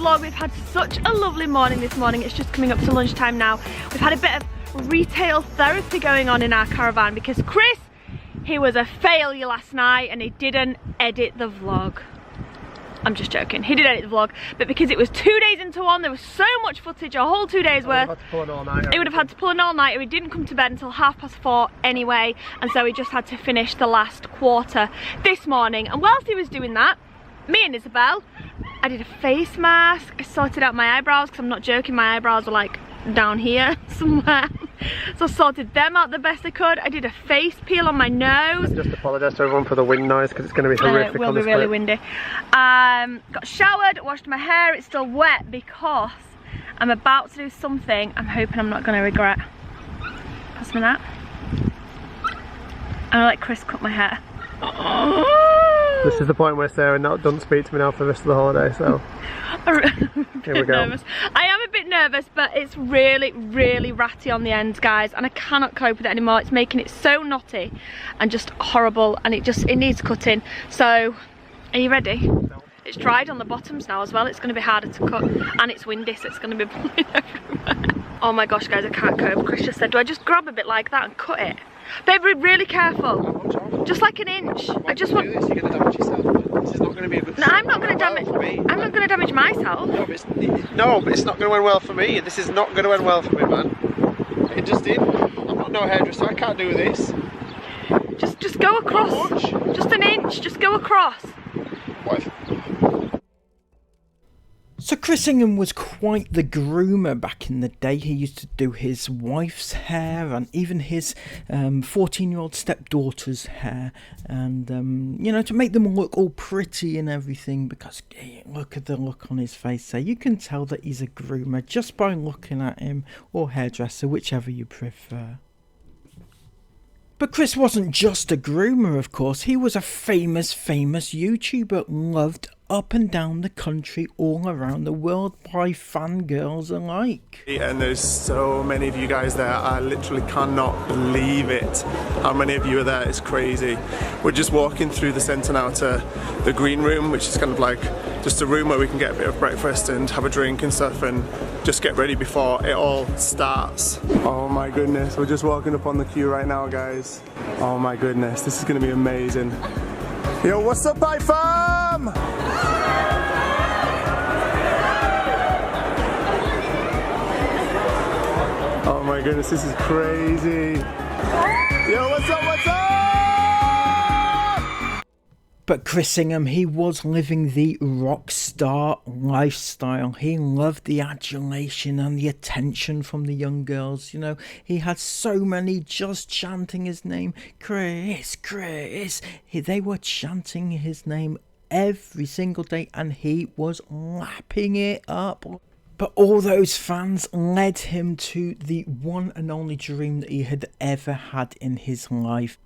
vlog. We've had such a lovely morning this morning. It's just coming up to lunchtime now. We've had a bit of retail therapy going on in our caravan because Chris, he was a failure last night and he didn't edit the vlog. I'm just joking, he did edit the vlog, but because it was 2 days into one, there was so much footage, a whole 2 days worth. He would have had to pull an all-nighter. He didn't come to bed until 4:30 anyway, and so he just had to finish the last quarter this morning. And whilst he was doing that, me and Isabel, I did a face mask, I sorted out my eyebrows, because I'm not joking, my eyebrows were like down here somewhere. So I sorted them out the best I could. I did a face peel on my nose. Just apologise to everyone for the wind noise because it's going to be horrific. It will be really windy. Got showered, washed my hair. It's still wet because I'm about to do something I'm hoping I'm not going to regret. Pass me that. I'm going to let Chris cut my hair. This is the point where Sarah doesn't speak to me now for the rest of the holiday, so here we go. Nervous. I am a bit nervous, but it's really, really ratty on the ends, guys, and I cannot cope with it anymore. It's making it so knotty and just horrible, and it needs cutting. So, are you ready? No. It's dried on the bottoms now as well. It's going to be harder to cut, and it's windy, so it's going to be blowing everywhere. Oh my gosh, guys, I can't cope. Chris just said, do I just grab a bit like that and cut it? Babe, be really careful. Just like an inch. I just want. You're going to damage yourself. This is not going to be a good. No, I'm not going to damage. I'm not going to damage myself. No, but it's not going to end well for me. This is not going to end well for me, man. It just did. I'm not no hairdresser. I can't do this. Just go across. Just an inch. Just go across. What? So Chris Ingham was quite the groomer back in the day. He used to do his wife's hair and even his 14-year-old stepdaughter's hair, and you know, to make them look all pretty and everything, because look at the look on his face there. You can tell that he's a groomer just by looking at him, or hairdresser, whichever you prefer. But Chris wasn't just a groomer, of course. He was a famous YouTuber, loved up and down the country, all around the world, by fangirls alike. And there's so many of you guys there. I literally cannot believe it. How many of you are there? It's crazy. We're just walking through the centre now to the green room, which is kind of like just a room where we can get a bit of breakfast and have a drink and stuff and just get ready before it all starts. Oh my goodness, we're just walking up on the queue right now, guys. Oh my goodness, this is going to be amazing. Yo, what's up, Bye Fam? Oh my goodness, this is crazy. Yo, what's up, what's up? But Chris Ingham, he was living the Rockstar lifestyle. He loved the adulation and the attention from the young girls. You know, he had so many just chanting his name, Chris, Chris. They were chanting his name every single day, and he was lapping it up. But all those fans led him to the one and only dream that he had ever had in his life.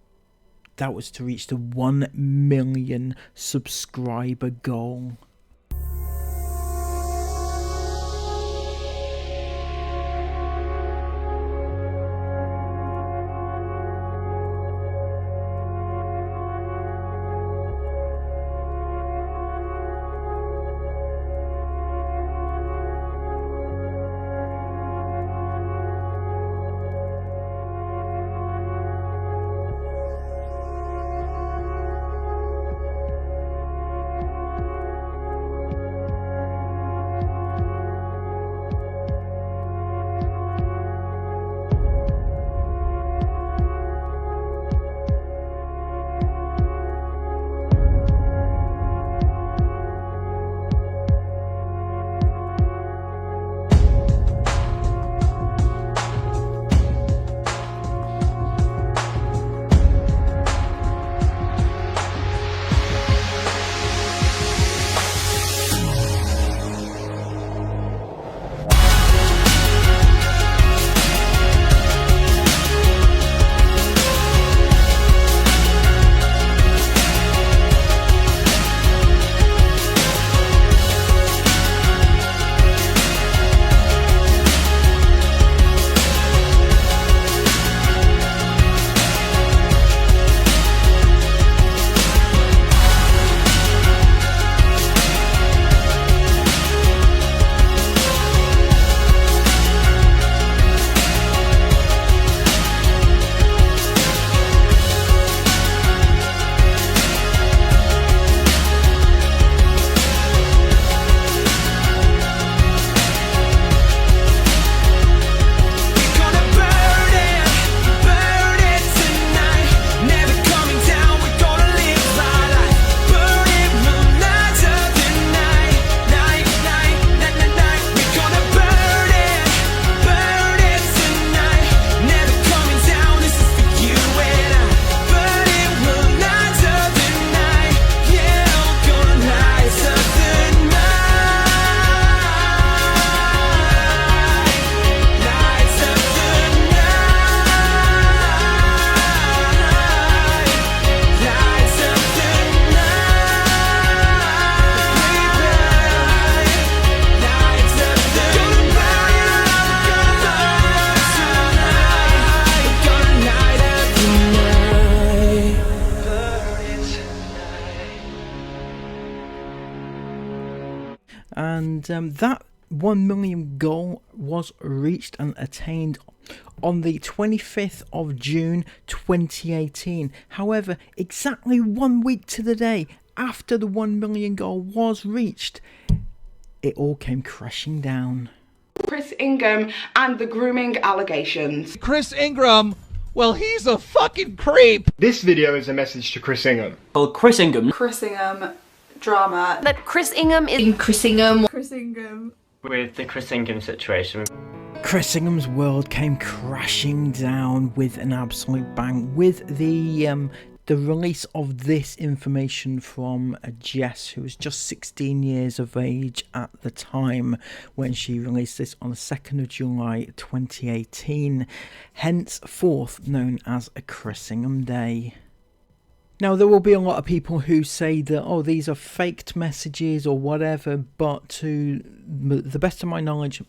That was to reach the 1 million subscriber goal. and that 1 million goal was reached and attained on the 25th of June 2018. However, exactly 1 week to the day after the 1 million goal was reached, it all came crashing down. Chris Ingham and the grooming allegations. Chris Ingham, well, he's a fucking creep. This video is a message to Chris Ingham. Well, Chris Ingham Drama. That Chris Ingham is Chris Ingham. with the Chris Ingham situation. Chris Ingham's world came crashing down with an absolute bang with the release of this information from Jess, who was just 16 years of age at the time when she released this on the 2nd of July 2018, henceforth known as a Chris Ingham Day. Now, there will be a lot of people who say that, oh, these are faked messages or whatever, but to the best of my knowledge,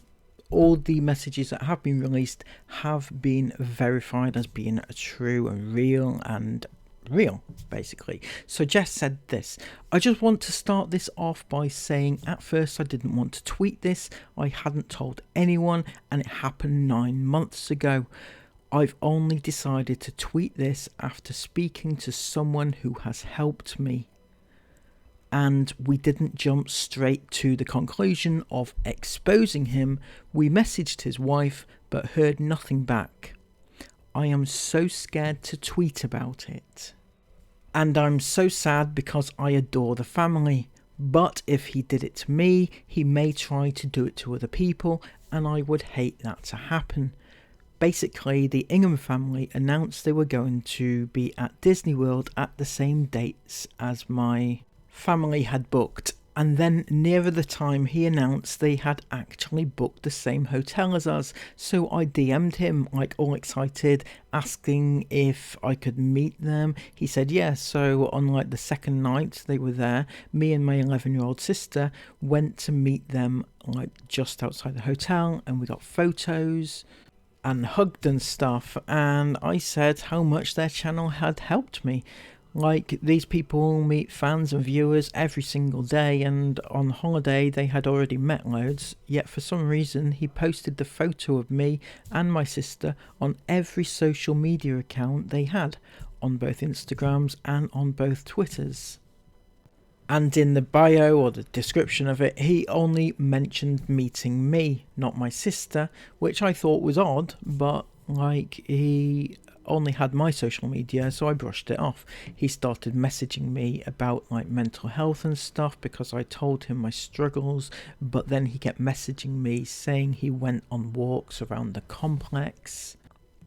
all the messages that have been released have been verified as being true and real, basically. So Jess said this: I just want to start this off by saying at first I didn't want to tweet this. I hadn't told anyone, and it happened 9 months ago. I've only decided to tweet this after speaking to someone who has helped me. And we didn't jump straight to the conclusion of exposing him. We messaged his wife but heard nothing back. I am so scared to tweet about it. And I'm so sad because I adore the family. But if he did it to me, he may try to do it to other people, and I would hate that to happen. Basically, the Ingham family announced they were going to be at Disney World at the same dates as my family had booked, and then nearer the time he announced they had actually booked the same hotel as us. So I DM'd him, like all excited, asking if I could meet them. He said yes. So on like the second night they were there, me and my 11-year-old sister went to meet them like just outside the hotel, and we got photos and hugged and stuff, and I said how much their channel had helped me. Like, these people meet fans and viewers every single day, and on holiday they had already met loads, yet for some reason he posted the photo of me and my sister on every social media account they had, on both Instagrams and on both Twitters. And in the bio or the description of it, he only mentioned meeting me, not my sister, which I thought was odd, but like, he only had my social media, so I brushed it off. He started messaging me about like mental health and stuff because I told him my struggles, but then he kept messaging me saying he went on walks around the complex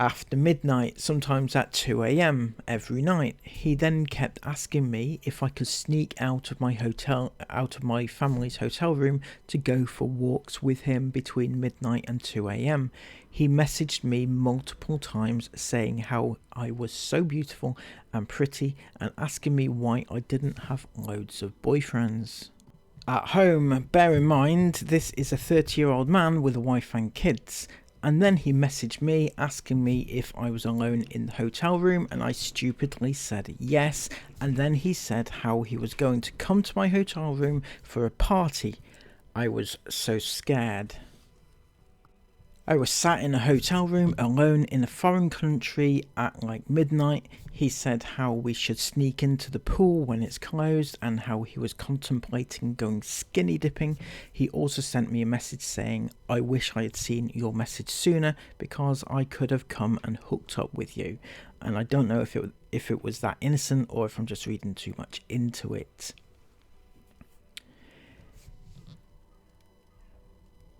after midnight, sometimes at 2 AM every night. He then kept asking me if I could sneak out of my family's hotel room to go for walks with him between midnight and 2 AM. He messaged me multiple times saying how I was so beautiful and pretty, and asking me why I didn't have loads of boyfriends at home. Bear in mind, this is a 30-year-old man with a wife and kids. And then he messaged me asking me if I was alone in the hotel room, and I stupidly said yes. And then he said how he was going to come to my hotel room for a party. I was so scared. I was sat in a hotel room alone in a foreign country at like midnight. He said how we should sneak into the pool when it's closed, and how he was contemplating going skinny dipping. He also sent me a message saying, I wish I had seen your message sooner because I could have come and hooked up with you. And I don't know if it was that innocent or if I'm just reading too much into it.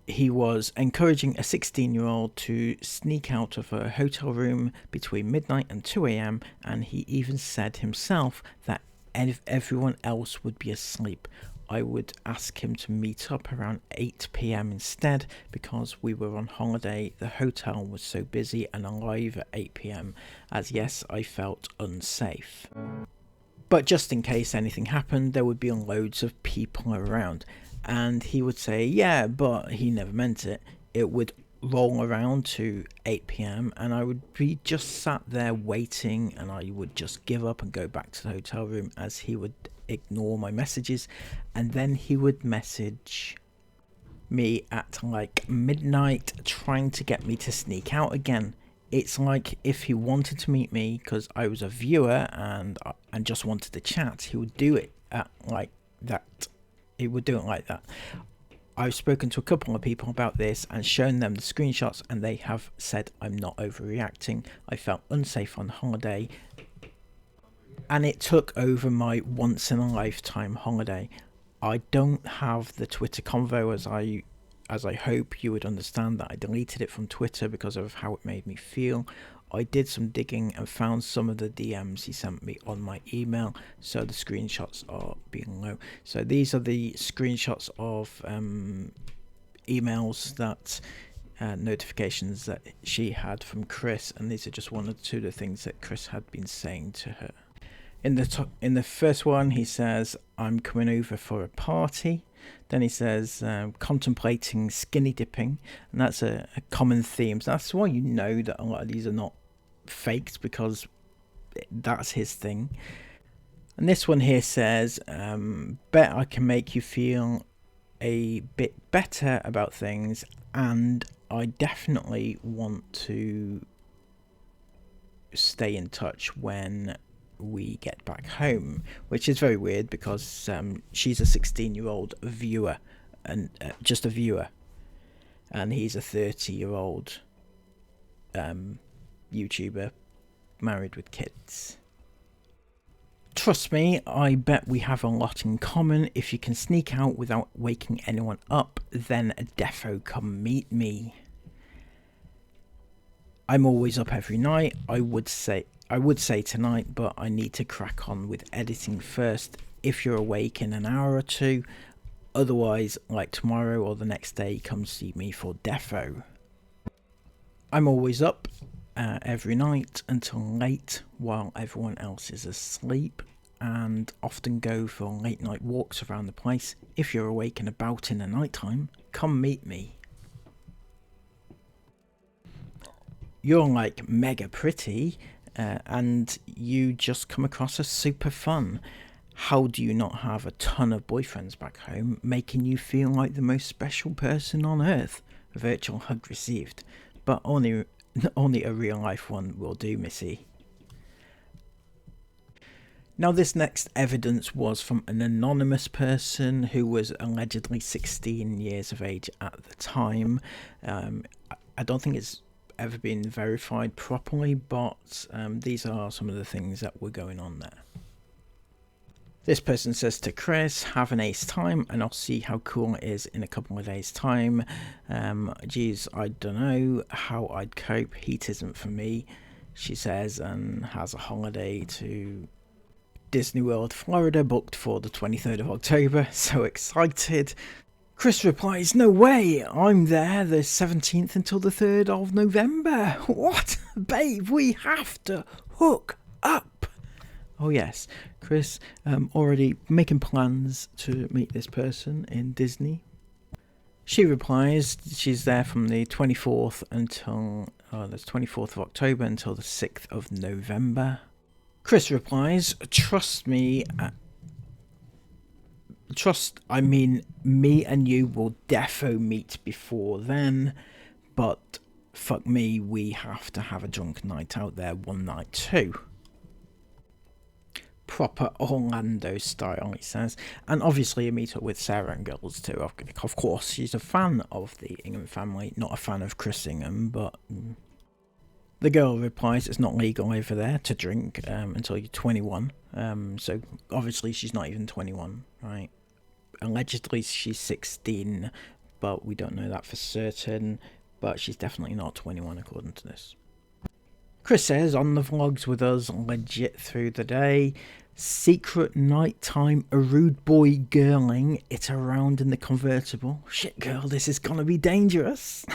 He was encouraging a 16-year-old to sneak out of a hotel room between midnight and 2 AM, and he even said himself that if everyone else would be asleep, I would ask him to meet up around 8 PM instead, because we were on holiday. The hotel was so busy and alive at 8 PM, as yes, I felt unsafe. But just in case anything happened, there would be loads of people around. And he would say, yeah, but he never meant it. It would roll around to 8 PM and I would be just sat there waiting, and I would just give up and go back to the hotel room as he would ignore my messages. And then he would message me at like midnight trying to get me to sneak out again. It's like if he wanted to meet me because I was a viewer and just wanted to chat, he would do it at like that. He would do it like that. I've spoken to a couple of people about this and shown them the screenshots, and they have said I'm not overreacting. I felt unsafe on holiday, and it took over my once in a lifetime holiday. I don't have the Twitter convo as I hope you would understand that I deleted it from Twitter because of how it made me feel. I did some digging and found some of the DMs he sent me on my email, so the screenshots are below. So these are the screenshots of emails that notifications that she had from Chris, and these are just one or two of the things that Chris had been saying to her. In the first one, he says, "I'm coming over for a party." Then he says, "Contemplating skinny dipping," and that's a common theme. So that's why you know that a lot of these are not faked, because that's his thing. And this one here says, "Bet I can make you feel a bit better about things, and I definitely want to stay in touch when we get back home," which is very weird because she's a 16-year-old viewer, and just a viewer, and he's a 30-year-old YouTuber married with kids. "Trust me, I bet we have a lot in common. If you can sneak out without waking anyone up, then defo come meet me. I'm always up every night. I would say tonight, but I need to crack on with editing first. If you're awake in an hour or two, otherwise, like tomorrow or the next day, come see me for defo. I'm always up every night until late while everyone else is asleep, and often go for late night walks around the place. If you're awake and about in the night time, come meet me. You're like mega pretty, and you just come across as super fun. How do you not have a ton of boyfriends back home, making you feel like the most special person on earth? Virtual hug received, but only a real life one will do, Missy." Now, this next evidence was from an anonymous person who was allegedly 16 years of age at the time. I don't think it's ever been verified properly, but these are some of the things that were going on there. This person says to Chris, "Have an ace time and I'll see how cool it is in a couple of days time. Geez, I don't know how I'd cope. Heat isn't for me," she says, and has a holiday to Disney World, Florida, booked for the 23rd of October. So excited. Chris replies, "No way, I'm there the 17th until the 3rd of November. What? Babe, we have to hook up." Oh yes, Chris already making plans to meet this person in Disney. She replies she's there from the 24th until the 24th of October until the 6th of November. Chris replies, me and you will defo meet before then, but fuck me, we have to have a drunk night out there one night too." Proper Orlando style, he says. And obviously a meet up with Sarah and girls too. Of course, she's a fan of the Ingham family, not a fan of Chris Ingham, but... The girl replies it's not legal over there to drink until you're 21. So obviously she's not even 21, right? Allegedly she's 16, but we don't know that for certain. But she's definitely not 21 according to this. Chris says on the vlogs with us legit through the day. Secret nighttime, a rude boy girling it around in the convertible. Shit girl, this is gonna be dangerous.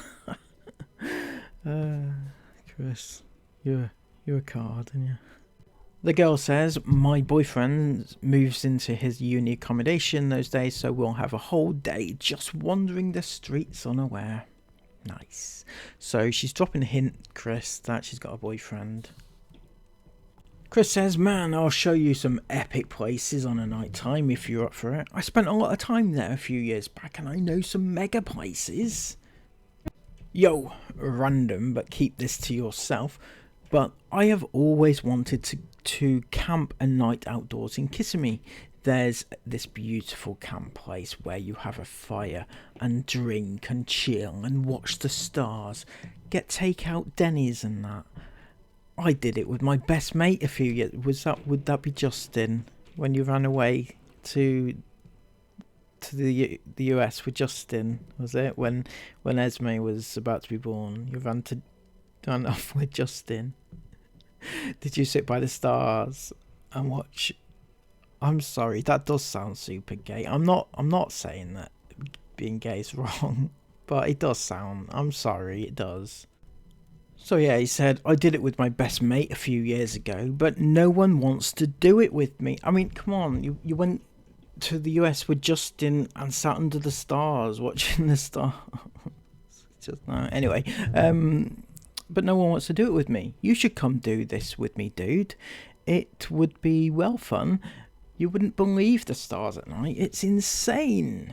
Chris, you're a card, aren't you? The girl says, "My boyfriend moves into his uni accommodation those days, so we'll have a whole day just wandering the streets unaware." Nice. So she's dropping a hint, Chris, that she's got a boyfriend. Chris says, man, I'll show you some epic places on a night time if you're up for it. I spent a lot of time there a few years back and I know some mega places. Yo, random, but keep this to yourself. But I have always wanted to camp a night outdoors in Kissimmee. There's this beautiful camp place where you have a fire and drink and chill and watch the stars. Get takeout Denny's and that. I did it with my best mate a few years. Would that be Justin when you ran away to the US with Justin? Was it when Esme was about to be born? You ran off with Justin. Did you sit by the stars and watch? I'm sorry, that does sound super gay. I'm not saying that being gay is wrong, but it does sound. I'm sorry, it does. So yeah, he said, I did it with my best mate a few years ago, but no one wants to do it with me. I mean, come on, you went to the US with Justin and sat under the stars watching the stars. Just no. Anyway, but no one wants to do it with me. You should come do this with me, dude. It would be well fun. You wouldn't believe the stars at night. It's insane.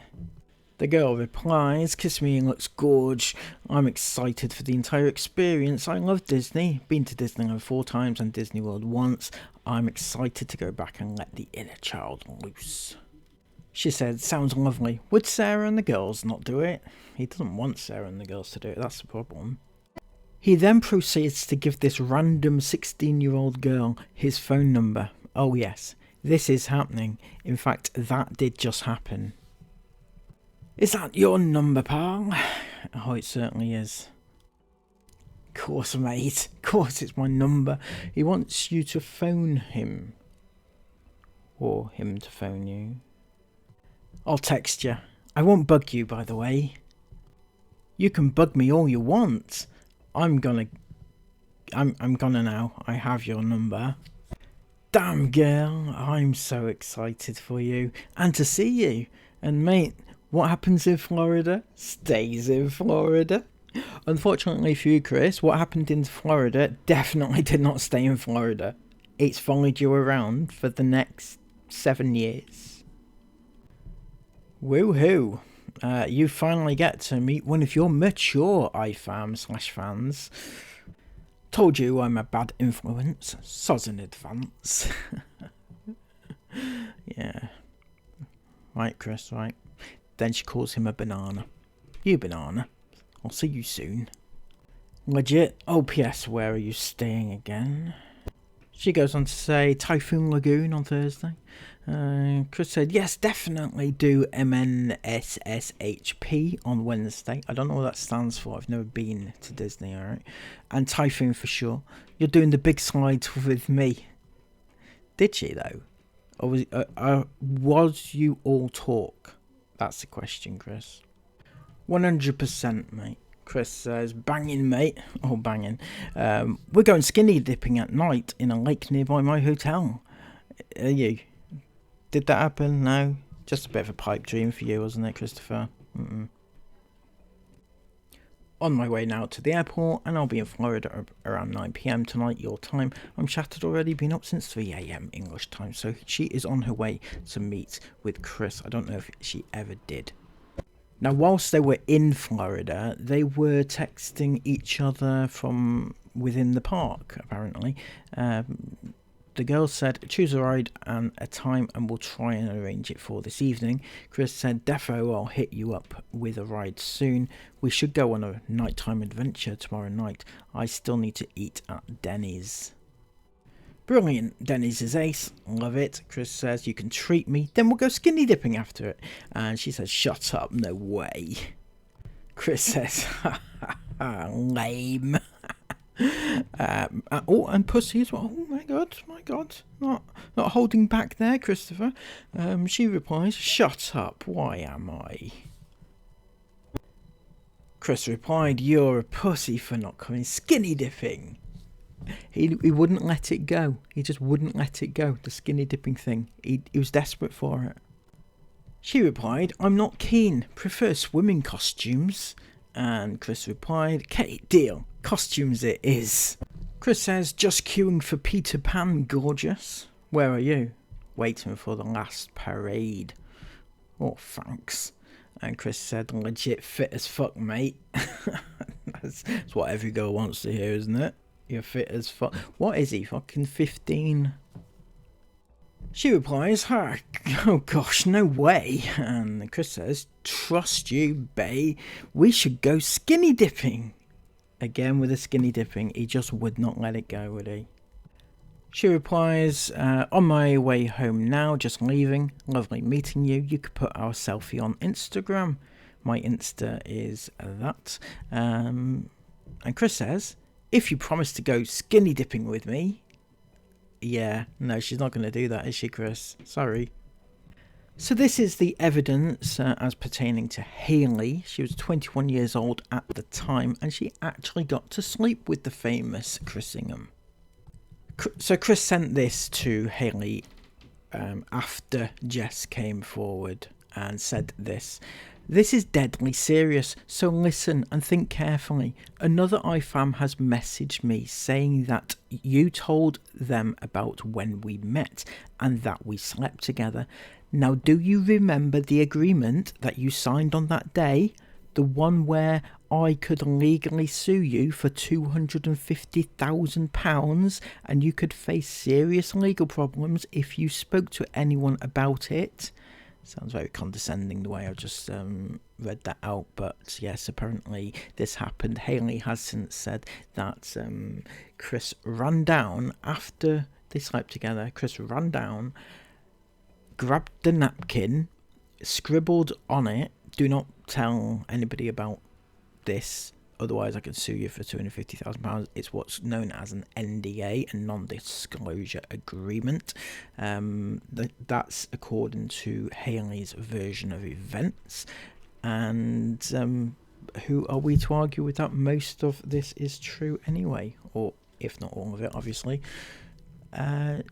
The girl replies, Kissimmee looks gorge. I'm excited for the entire experience. I love Disney. Been to Disneyland 4 times and Disney World once. I'm excited to go back and let the inner child loose. She said, sounds lovely. Would Sarah and the girls not do it? He doesn't want Sarah and the girls to do it. That's the problem. He then proceeds to give this random 16-year-old girl his phone number. Oh yes, this is happening. In fact, that did just happen. Is that your number, pal? Oh, it certainly is. Of course, mate. Of course it's my number. He wants you to phone him. Or him to phone you. I'll text you. I won't bug you, by the way. You can bug me all you want. I'm gonna now. I have your number. Damn, girl. I'm so excited for you. And to see you. And, mate, what happens in Florida stays in Florida. Unfortunately for you, Chris, what happened in Florida definitely did not stay in Florida. It's followed you around for the next 7 years. Woohoo! You finally get to meet one of your mature iFams/fans. Told you I'm a bad influence. Soz in advance. Yeah. Right, Chris, right. Then she calls him a banana. You banana. I'll see you soon. Legit. Oh, P.S. Where are you staying again? She goes on to say Typhoon Lagoon on Thursday. Chris said, yes, definitely do MNSSHP on Wednesday. I don't know what that stands for. I've never been to Disney, alright? And Typhoon for sure. You're doing the big slides with me. Did she, though? Or was you all talk? That's the question, Chris. 100%, mate. Chris says, banging, mate. Oh, banging. We're going skinny dipping at night in a lake nearby my hotel. Are you? Did that happen? No? Just a bit of a pipe dream for you, wasn't it, Christopher? On my way now to the airport, and I'll be in Florida around 9 PM tonight, your time. I'm shattered already, been up since 3 AM English time, so she is on her way to meet with Chris. I don't know if she ever did. Now, whilst they were in Florida, they were texting each other from within the park, apparently. The girl said, choose a ride and a time and we'll try and arrange it for this evening. Chris said, defo, I'll hit you up with a ride soon. We should go on a nighttime adventure tomorrow night. I still need to eat at Denny's. Brilliant. Denny's is ace. Love it. Chris says, you can treat me. Then we'll go skinny dipping after it. And she says, shut up. No way. Chris says, ha ha ha, lame. Oh, and pussy as well. Oh my god, not holding back there, Christopher. She replies, shut up, why am I? Chris replied, you're a pussy for not coming skinny dipping. He wouldn't let it go. He just wouldn't let it go, the skinny dipping thing. He was desperate for it. She replied, I'm not keen, prefer swimming costumes. And Chris replied, okay, deal. Costumes it is. Chris says, just queuing for Peter Pan, gorgeous. Where are you? Waiting for the last parade. Oh, thanks. And Chris said, legit fit as fuck, mate. That's what every girl wants to hear, isn't it? You're fit as fuck. What is he, fucking 15? She replies, oh gosh, no way. And Chris says, trust you, bae. We should go skinny dipping. Again with the skinny dipping. He just would not let it go, would he? She replies, on my way home now, just leaving. Lovely meeting you. You could put our selfie on Instagram. My Insta is that. And Chris says, if you promise to go skinny dipping with me. Yeah, no, she's not going to do that, is she, Chris? Sorry. So this is the evidence as pertaining to Hayley. She was 21 years old at the time, and she actually got to sleep with the famous Chrisingham. So Chris sent this to Hayley after Jess came forward and said this. This is deadly serious, so listen and think carefully. Another IFAM has messaged me saying that you told them about when we met and that we slept together. Now, do you remember the agreement that you signed on that day? The one where I could legally sue you for £250,000 and you could face serious legal problems if you spoke to anyone about it? Sounds very condescending the way I just read that out, but yes, apparently this happened. Hayley has since said that Chris ran down after they slept together. Chris ran down, grabbed the napkin, scribbled on it, do not tell anybody about this, otherwise I can sue you for £250,000. It's what's known as an NDA, a non-disclosure agreement. That's according to Hayley's version of events. And who are we to argue with that? Most of this is true anyway, or if not all of it, obviously.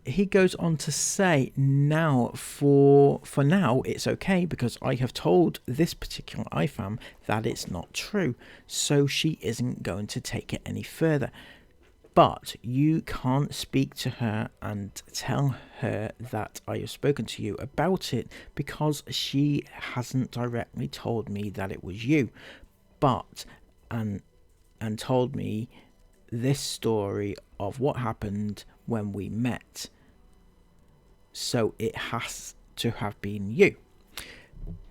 He goes on to say, now for now it's okay because I have told this particular IFAM that it's not true, so she isn't going to take it any further. But you can't speak to her and tell her that I have spoken to you about it because she hasn't directly told me that it was you, but and told me this story of what happened when we met, so it has to have been you.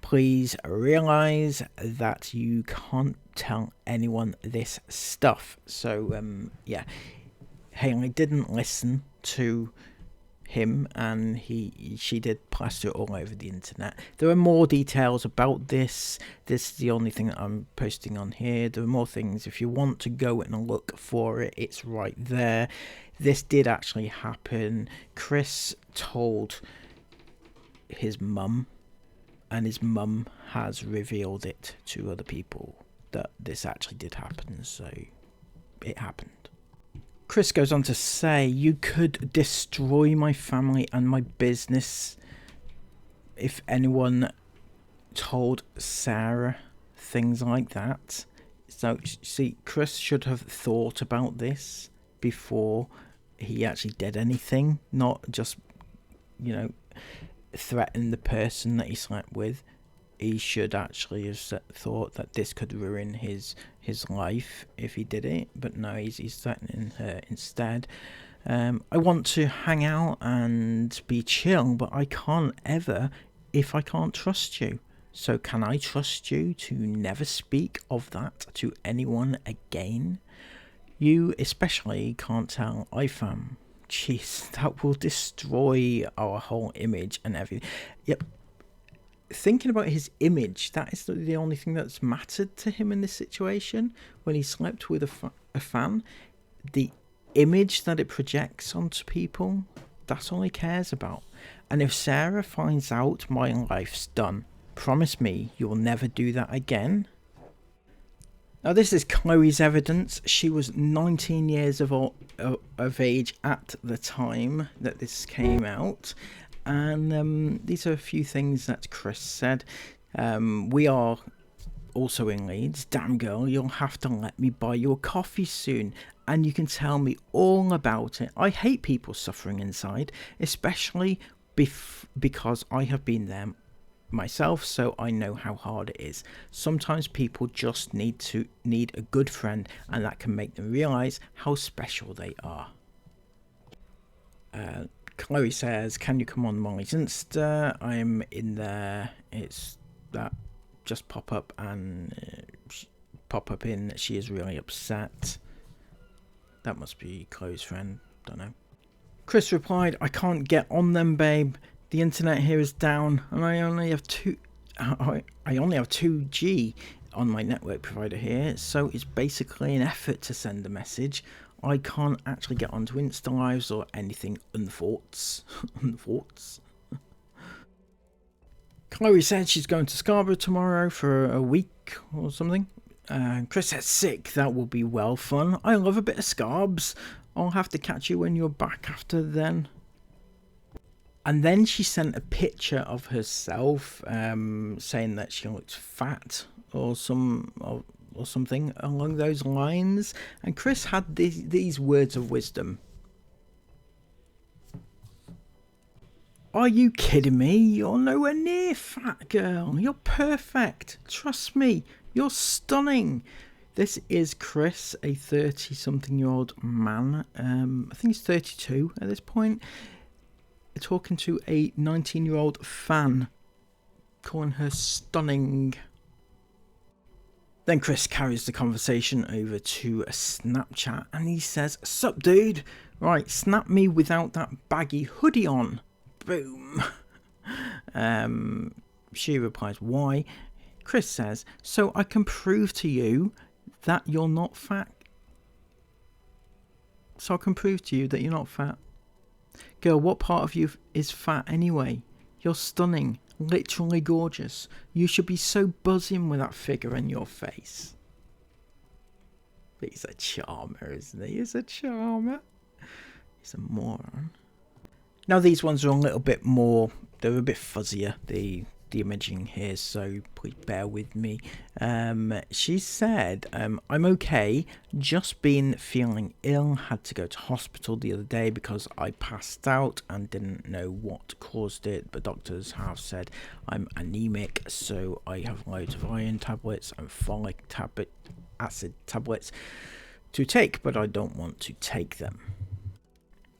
Please realize that you can't tell anyone this stuff. So yeah, Hayley didn't listen to him, and she did plaster it all over the internet. There are more details about this. This is the only thing that I'm posting on here. There are more things. If you want to go and look for it, it's right there. This did actually happen. Chris told his mum, and his mum has revealed it to other people that this actually did happen, so it happened. Chris goes on to say, you could destroy my family and my business if anyone told Sarah things like that. So, see, Chris should have thought about this before he actually did anything, not just, you know, threaten the person that he slept with. He should actually have thought that this could ruin his life if he did it, but no, he's threatening her instead. I want to hang out and be chill, but I can't ever if I can't trust you. So can I trust you to never speak of that to anyone again? You especially can't tell IFAM. Jeez, that will destroy our whole image and everything. Yep. Thinking about his image, that is the only thing that's mattered to him in this situation. When he slept with a fan, the image that it projects onto people, that's all he cares about. And if Sarah finds out my life's done, promise me you'll never do that again. Now this is Chloe's evidence. She was 19 years of age at the time that this came out. And these are a few things that Chris said. We are also in Leeds. Damn girl, you'll have to let me buy you a coffee soon. and you can tell me all about it. I hate people suffering inside, especially because I have been there myself, so I know how hard it is. Sometimes people just need a good friend, and that can make them realize how special they are. Chloe says, can you come on Molly's Insta? I'm in there. It's that just pop up in. She is really upset. That must be Chloe's friend. Don't know. Chris replied, I can't get on them, babe. The internet here is down, and I only have 2G on my network provider here, so it's basically an effort to send a message. I can't actually get onto Insta Lives or anything unthoughts. Chloe said she's going to Scarborough tomorrow for a week or something. Chris said, sick, that will be well fun. I love a bit of Scarbs. I'll have to catch you when you're back after then. And then she sent a picture of herself, saying that she looked fat or something along those lines. And Chris had these words of wisdom. Are you kidding me? You're nowhere near fat, girl. You're perfect. Trust me. You're stunning. This is Chris, a 30-something-year-old man. I think he's 32 at this point. Talking to a 19-year-old fan, calling her stunning. Then Chris carries the conversation over to a Snapchat and he says, sup dude, right, snap me without that baggy hoodie on. Boom. She replies, why? Chris says, so I can prove to you that you're not fat. Girl, what part of you is fat anyway? You're stunning, literally gorgeous. You should be so buzzing with that figure in your face. But he's a charmer, isn't he? He's a charmer. He's a moron. Now these ones are a little bit more, they're a bit fuzzier, the imaging here, so please bear with me. She said, I'm okay, just been feeling ill, had to go to hospital the other day because I passed out and didn't know what caused it, but doctors have said I'm anemic, so I have loads of iron tablets and folic acid tablets to take, but I don't want to take them.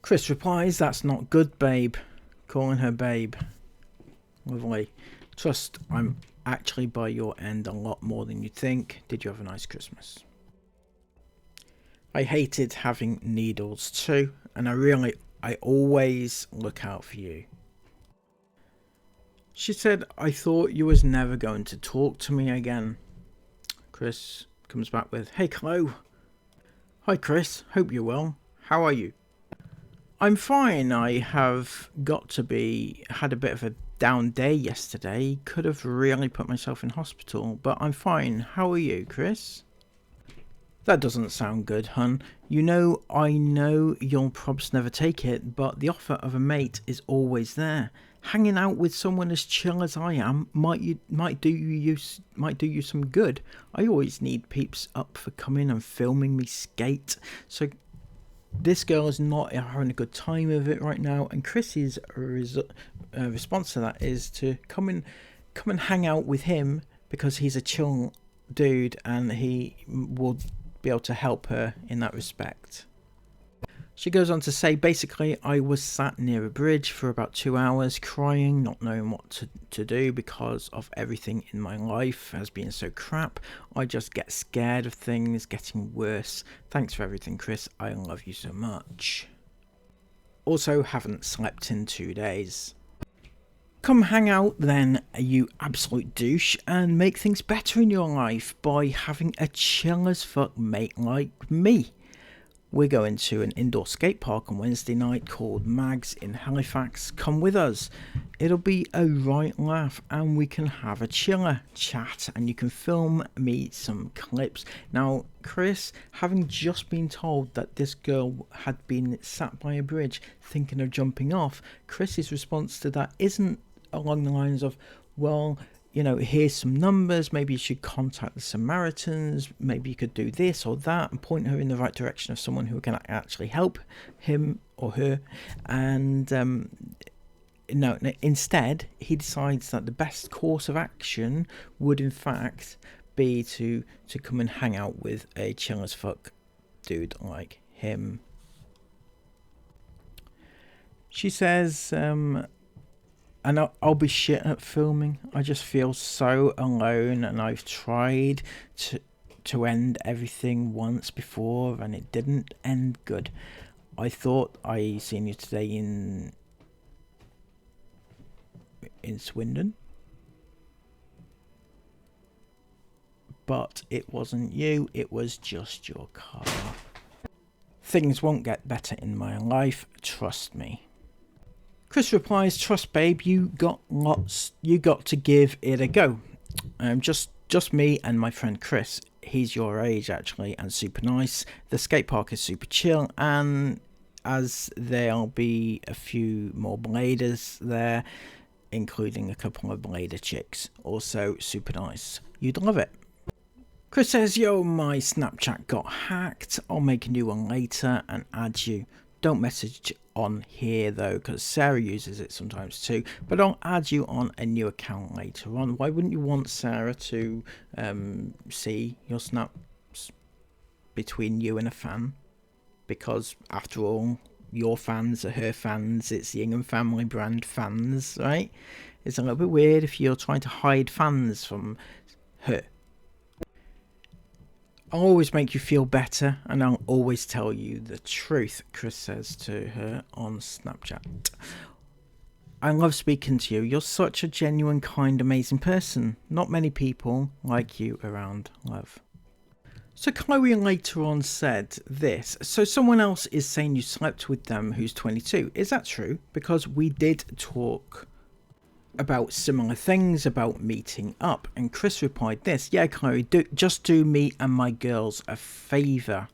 Chris replies, that's not good, babe. Calling her babe. Lovely. Trust, I'm actually by your end a lot more than you think. Did you have a nice Christmas? I hated having needles too, and I always look out for you. She said, I thought you was never going to talk to me again. Chris comes back with, hey Chloe. Hi Chris, hope you're well. How are you? I'm fine. I have had a bit of a down day yesterday. Could have really put myself in hospital, but I'm fine. How are you, Chris? That doesn't sound good, hun. I know you'll probs never take it, but the offer of a mate is always there. Hanging out with someone as chill as I am might do you some good. I always need peeps up for coming and filming me skate. So this girl is not having a good time of it right now, and Chris's response to that is to come and hang out with him because he's a chill dude and he will be able to help her in that respect. She goes on to say, basically, I was sat near a bridge for about 2 hours crying, not knowing what to do because of everything in my life has been so crap. I just get scared of things getting worse. Thanks for everything, Chris. I love you so much. Also, haven't slept in 2 days. Come hang out then, you absolute douche, and make things better in your life by having a chill as fuck mate like me. We're going to an indoor skate park on Wednesday night called Mags in Halifax. Come with us. It'll be a right laugh and we can have a chiller chat and you can film me some clips. Now, Chris, having just been told that this girl had been sat by a bridge thinking of jumping off, Chris's response to that isn't along the lines of, well, you know, here's some numbers, maybe you should contact the Samaritans, maybe you could do this or that, and point her in the right direction of someone who can actually help him or her. And no, instead he decides that the best course of action would in fact be to come and hang out with a chill as fuck dude like him. She says, and I'll be shit at filming. I just feel so alone, and I've tried to end everything once before and it didn't end good. I thought I seen you today in Swindon, but it wasn't you, it was just your car. Things won't get better in my life, trust me. Chris replies, trust babe, you got to give it a go. Just me and my friend Chris. He's your age actually and super nice. The skate park is super chill, and as there'll be a few more bladers there, including a couple of blader chicks, also super nice. You'd love it. Chris says, yo, my Snapchat got hacked. I'll make a new one later and add you. Don't message on here though, because Sarah uses it sometimes too, but I'll add you on a new account later on. Why wouldn't you want Sarah to see your snaps between you and a fan? Because after all, your fans are her fans. It's the Ingham family brand fans, right? It's a little bit weird if you're trying to hide fans from her. I'll always make you feel better, and I'll always tell you the truth, Chris says to her on Snapchat. I love speaking to you. You're such a genuine, kind, amazing person. Not many people like you around, love. So Chloe later on said this. So someone else is saying you slept with them who's 22. Is that true? Because we did talk about similar things, about meeting up, and Chris replied this. Yeah, Chloe, just do me and my girls a favour.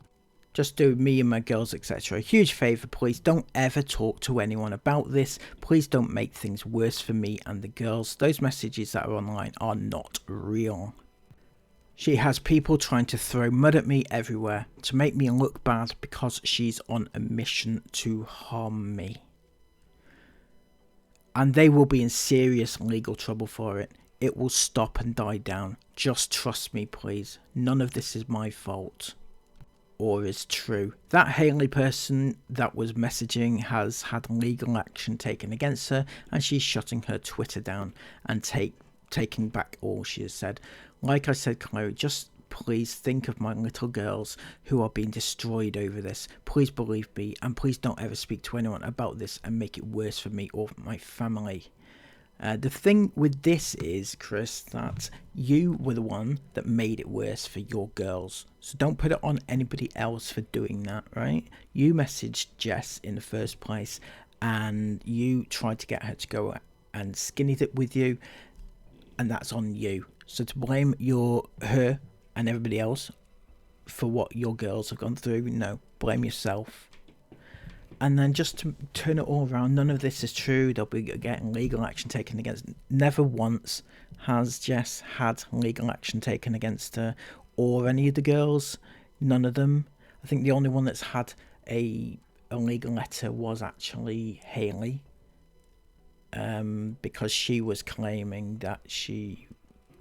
Just do me and my girls, etc. A huge favour, please don't ever talk to anyone about this. Please don't make things worse for me and the girls. Those messages that are online are not real. She has people trying to throw mud at me everywhere to make me look bad because she's on a mission to harm me. And they will be in serious legal trouble for it. It will stop and die down. Just trust me, please. None of this is my fault. Or is true. That Hayley person that was messaging has had legal action taken against her, and she's shutting her Twitter down and taking back all she has said. Like I said, Chloe, just please think of my little girls who are being destroyed over this. Please believe me, and please don't ever speak to anyone about this and make it worse for me or my family. The thing with this is, Chris, that you were the one that made it worse for your girls. So don't put it on anybody else for doing that, right? You messaged Jess in the first place, and you tried to get her to go and skinny dip with you, and that's on you. So to blame her and everybody else for what your girls have gone through, no, blame yourself. And then just to turn it all around, none of this is true. They'll be getting legal action taken against. Never once has Jess had legal action taken against her or any of the girls. None of them. I think the only one that's had a legal letter was actually Hayley, because she was claiming that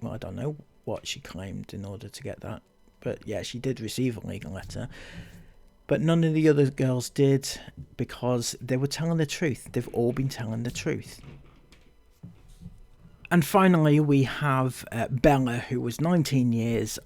well, I don't know what she claimed in order to get that, but yeah, she did receive a legal letter. But none of the other girls did, because they were telling the truth. They've all been telling the truth. And finally, we have Bella, who was 19 years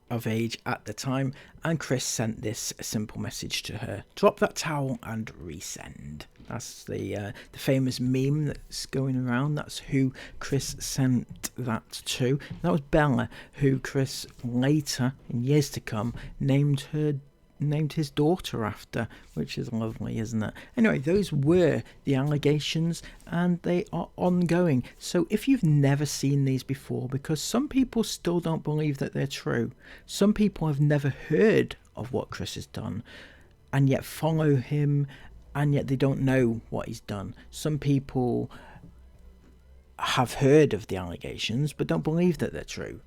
of age at the time, and Chris sent this simple message to her: drop that towel and resend. That's the famous meme that's going around. That's who Chris sent that to. That was Bella, who Chris later, in years to come, named his daughter after, which is lovely, isn't it? Anyway, those were the allegations, and they are ongoing. So if you've never seen these before, because some people still don't believe that they're true, some people have never heard of what Chris has done and yet follow him, and yet they don't know what he's done. Some people have heard of the allegations but don't believe that they're true.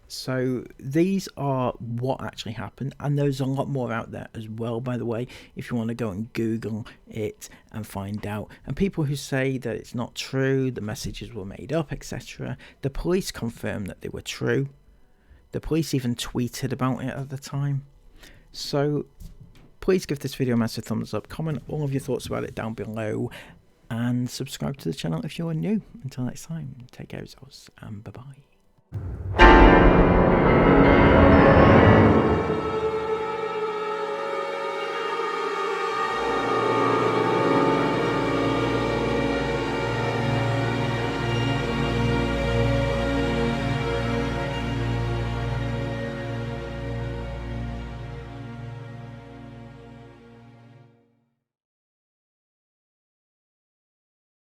So these are what actually happened, and there's a lot more out there as well, by the way, if you want to go and Google it and find out. And people who say that it's not true, the messages were made up, etc., the police confirmed that they were true. The police even tweeted about it at the time. So please give this video a massive thumbs up, comment all of your thoughts about it down below, and subscribe to the channel if you are new. Until next time, take care of yourselves, and bye-bye.